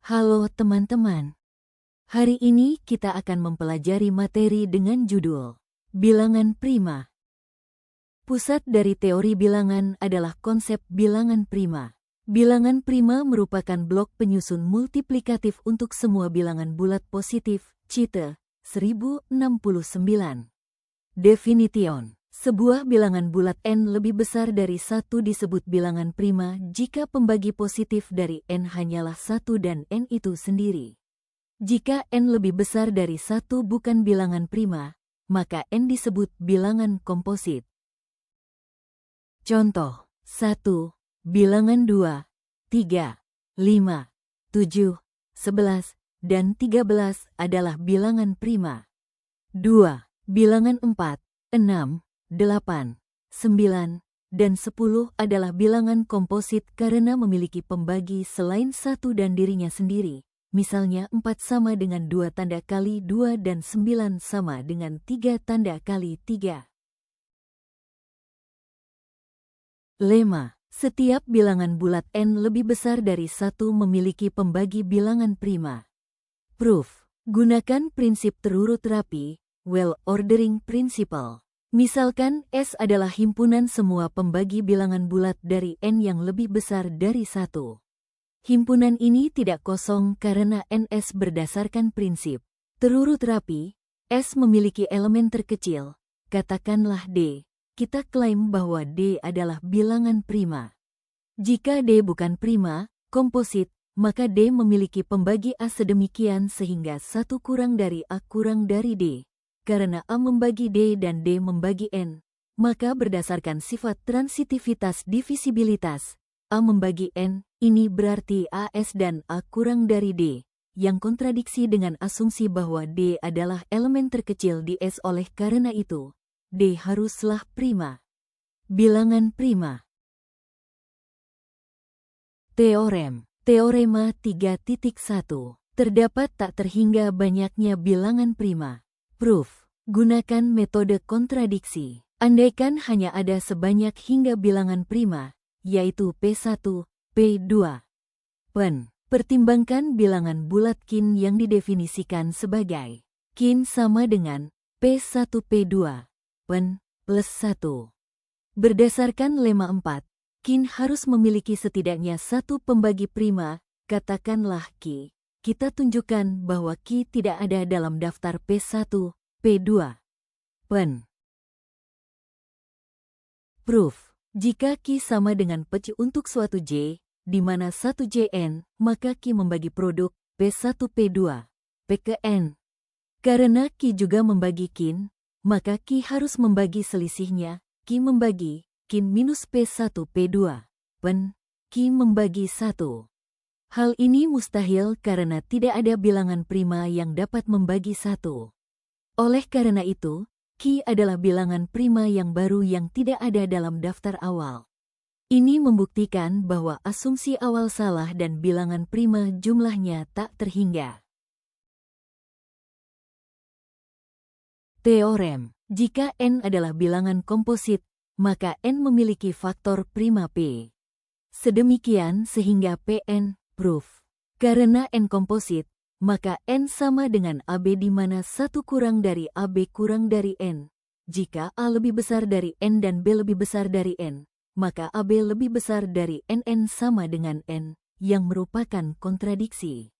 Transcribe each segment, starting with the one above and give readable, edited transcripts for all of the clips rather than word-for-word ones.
Halo teman-teman, hari ini kita akan mempelajari materi dengan judul Bilangan Prima. Pusat dari teori bilangan adalah konsep bilangan prima. Bilangan prima merupakan blok penyusun multiplikatif untuk semua bilangan bulat positif, Cite, 1069. Definition. Sebuah bilangan bulat n lebih besar dari 1 disebut bilangan prima jika pembagi positif dari n hanyalah 1 dan n itu sendiri. Jika n lebih besar dari 1 bukan bilangan prima, maka n disebut bilangan komposit. Contoh 1. Bilangan 2, 3, 5, 7, 11, dan 13 adalah bilangan prima. 2. Bilangan 4, 6, 8, 9, dan 10 adalah bilangan komposit karena memiliki pembagi selain 1 dan dirinya sendiri. Misalnya 4 sama dengan 2 tanda kali 2 dan 9 sama dengan 3 tanda kali 3. Lema. Setiap bilangan bulat n lebih besar dari 1 memiliki pembagi bilangan prima. Proof. Gunakan prinsip terurut rapi, well ordering principle. Misalkan S adalah himpunan semua pembagi bilangan bulat dari n yang lebih besar dari 1. Himpunan ini tidak kosong karena ns berdasarkan prinsip terurut rapi. S memiliki elemen terkecil, katakanlah D. Kita klaim bahwa D adalah bilangan prima. Jika D bukan prima, komposit, maka D memiliki pembagi A sedemikian sehingga 1 kurang dari A kurang dari D. Karena A membagi D dan D membagi N, maka berdasarkan sifat transitivitas divisibilitas, A membagi N, ini berarti AS dan A kurang dari D, yang kontradiksi dengan asumsi bahwa D adalah elemen terkecil di S. Oleh karena itu, D haruslah prima. Bilangan prima. Teorem. Teorema 3.1. Terdapat tak terhingga banyaknya bilangan prima. Proof. Gunakan metode kontradiksi. Andaikan hanya ada sebanyak hingga bilangan prima, yaitu P1, P2. Pertimbangkan bilangan bulat kin yang didefinisikan sebagai kin sama dengan P1 P2 plus 1. Berdasarkan lema 4, kin harus memiliki setidaknya satu pembagi prima, katakanlah Q. Kita tunjukkan bahwa Q tidak ada dalam daftar P1, P2. Proof. Jika Q sama dengan P untuk suatu J, di mana 1 Jn, maka Q membagi produk P1 P2, P ke N. Karena Q juga membagi kin, maka Q harus membagi selisihnya, Q membagi kin minus P1 P2, Q membagi 1. Hal ini mustahil karena tidak ada bilangan prima yang dapat membagi 1. Oleh karena itu, Q adalah bilangan prima yang baru yang tidak ada dalam daftar awal. Ini membuktikan bahwa asumsi awal salah dan bilangan prima jumlahnya tak terhingga. Teorem. Jika n adalah bilangan komposit, maka n memiliki faktor prima P. Sedemikian sehingga Pn. Proof. Karena n komposit, maka n sama dengan AB di mana 1 kurang dari AB kurang dari n. Jika A lebih besar dari n dan B lebih besar dari n, maka AB lebih besar dari nn sama dengan n, yang merupakan kontradiksi.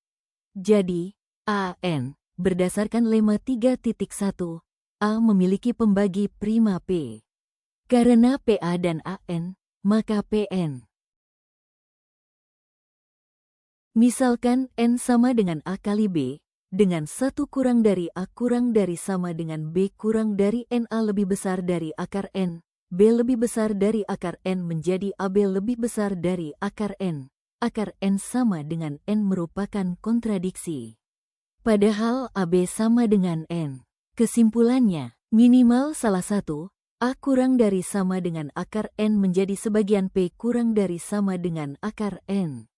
Jadi, AN, berdasarkan lema 3.1, A memiliki pembagi prima P. Karena PA dan AN, maka PN. Misalkan n sama dengan A kali B, dengan 1 kurang dari A kurang dari sama dengan B kurang dari n. A lebih besar dari akar n, B lebih besar dari akar n menjadi AB lebih besar dari akar n. Akar n sama dengan n merupakan kontradiksi. Padahal AB sama dengan n. Kesimpulannya, minimal salah satu, A kurang dari sama dengan akar n menjadi sebagian P kurang dari sama dengan akar n.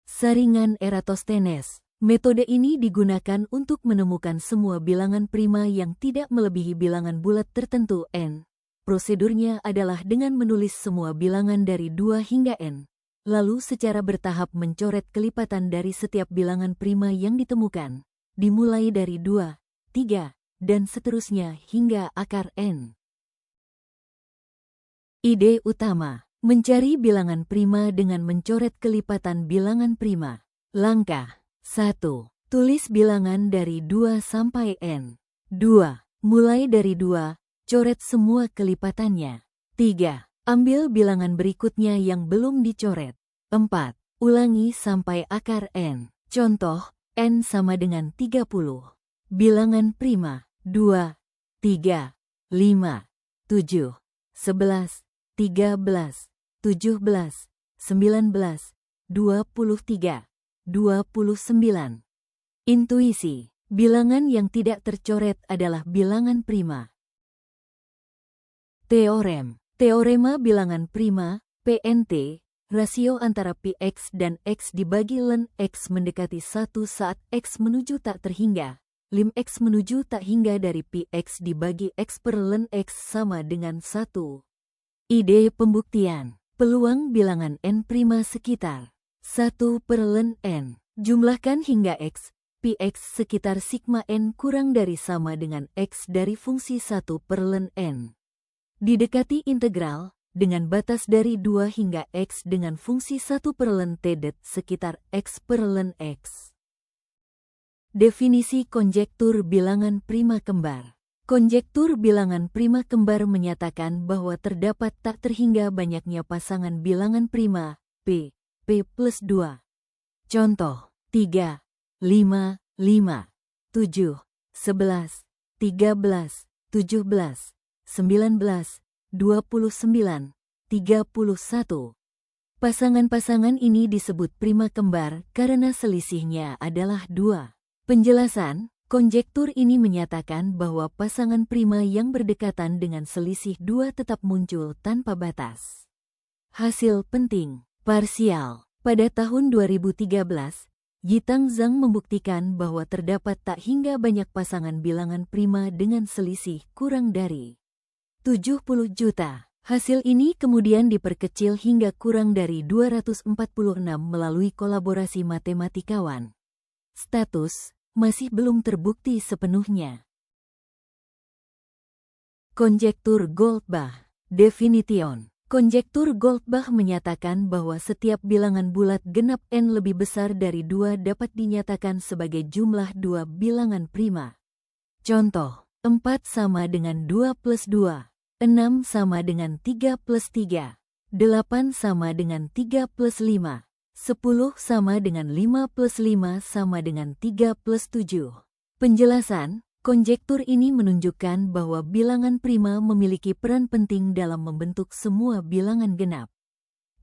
Saringan Eratosthenes. Metode ini digunakan untuk menemukan semua bilangan prima yang tidak melebihi bilangan bulat tertentu n. Prosedurnya adalah dengan menulis semua bilangan dari 2 hingga n, lalu secara bertahap mencoret kelipatan dari setiap bilangan prima yang ditemukan, dimulai dari 2, 3, dan seterusnya hingga akar n. Ide utama: mencari bilangan prima dengan mencoret kelipatan bilangan prima. Langkah 1. Tulis bilangan dari 2 sampai n. 2. Mulai dari 2, coret semua kelipatannya. 3. Ambil bilangan berikutnya yang belum dicoret. 4. Ulangi sampai akar n. Contoh, n sama dengan 30. Bilangan prima 2, 3, 5, 7, 11, 13, 17, 19, 23, 29. Intuisi: bilangan yang tidak tercoret adalah bilangan prima. Teorem. Teorema bilangan prima, PNT, rasio antara Px dan X dibagi ln X mendekati 1 saat X menuju tak terhingga. Lim X menuju tak hingga dari Px dibagi X per ln X sama dengan 1. Ide pembuktian. Peluang bilangan n prima sekitar 1 per ln n. Jumlahkan hingga X. Px sekitar sigma n kurang dari sama dengan X dari fungsi 1 per ln n. Didekati integral, dengan batas dari 2 hingga X dengan fungsi 1 per ln t det sekitar X per ln X. Definisi konjektur bilangan prima kembar. Konjektur bilangan prima kembar menyatakan bahwa terdapat tak terhingga banyaknya pasangan bilangan prima, P plus 2. Contoh, 3, 5, 5, 7, 11, 13, 17, 19, 29, 31. Pasangan-pasangan ini disebut prima kembar karena selisihnya adalah 2. Penjelasan, konjektur ini menyatakan bahwa pasangan prima yang berdekatan dengan selisih 2 tetap muncul tanpa batas. Hasil penting, parsial. Pada tahun 2013, Yitang Zhang membuktikan bahwa terdapat tak hingga banyak pasangan bilangan prima dengan selisih kurang dari 70 juta. Hasil ini kemudian diperkecil hingga kurang dari 246 melalui kolaborasi matematikawan. Status masih belum terbukti sepenuhnya. Konjektur Goldbach. Definition. Konjektur Goldbach menyatakan bahwa setiap bilangan bulat genap n lebih besar dari 2 dapat dinyatakan sebagai jumlah 2 bilangan prima. Contoh, 4 sama dengan 2 plus 2, 6 sama dengan 3 plus 3, 8 sama dengan 3 plus 5, 10 sama dengan 5 plus 5 sama dengan 3 plus 7. Penjelasan, konjektur ini menunjukkan bahwa bilangan prima memiliki peran penting dalam membentuk semua bilangan genap.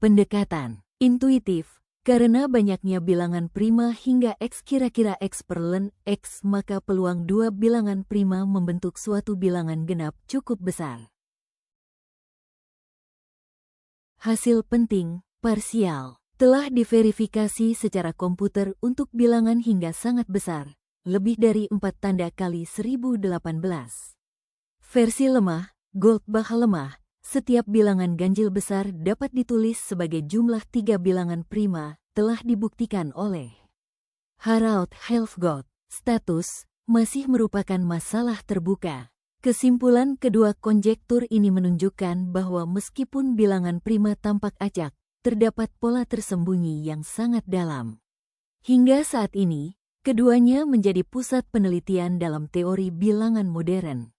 Pendekatan intuitif. Karena banyaknya bilangan prima hingga X kira-kira X per ln X, maka peluang 2 bilangan prima membentuk suatu bilangan genap cukup besar. Hasil penting, parsial. Telah diverifikasi secara komputer untuk bilangan hingga sangat besar, lebih dari 4 tanda kali 1018. Versi lemah, Goldbach lemah, setiap bilangan ganjil besar dapat ditulis sebagai jumlah 3 bilangan prima, telah dibuktikan oleh Harald Helfgott. Status masih merupakan masalah terbuka. Kesimpulan kedua konjektur ini menunjukkan bahwa meskipun bilangan prima tampak acak, terdapat pola tersembunyi yang sangat dalam. Hingga saat ini, keduanya menjadi pusat penelitian dalam teori bilangan modern.